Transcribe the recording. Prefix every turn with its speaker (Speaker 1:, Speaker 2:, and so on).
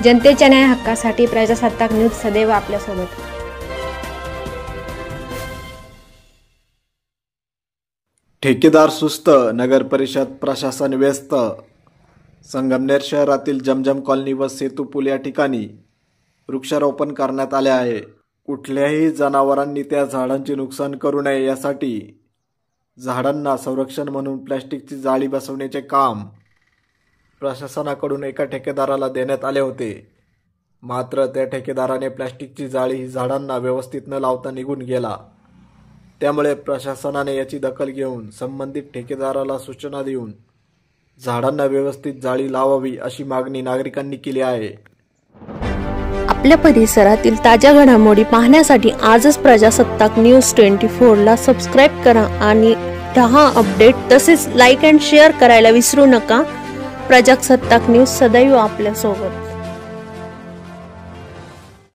Speaker 1: जनतेच्या न्याय हक्कासाठी प्रजासत्ताक न्यूज सदैव आपल्यासोबत।
Speaker 2: ठेकेदार सुस्त, नगर परिषद प्रशासन व्यस्त। संगमनेर शहरातील जमजम कॉलनी व सेतू पूल या ठिकाणी वृक्षारोपण करण्यात आले आहे। कुठल्याही जनावरांनी त्या झाडांचे नुकसान करू नये यासाठी झाडांना संरक्षण म्हणून प्लास्टिकची जाळी बसवण्याचे काम प्रशासनाकडून एका ठेकेदाराला देण्यात आले होते। मात्र त्या ठेकेदाराने प्लास्टिकची जाळी ही झाडांना व्यवस्थित न लावता निघून गेला। त्यामुळे प्रशासनाने याची दखल घेऊन संबंधित ठेकेदाराला सूचना देऊन झाडांना व्यवस्थित जाळी लावावी अशी मागणी नागरिकांनी केली आहे।
Speaker 3: आपल्या परिसरातील ताज्या घडामोडी पाहण्यासाठी आजच प्रजासत्ताक न्यूज 24 ला सबस्क्राइब करा आणि रहा अपडेट। तसेच लाईक अँड शेअर करायला विसरू नका। प्रजासत्ताक न्यूज सदैव आपल्या सोबत।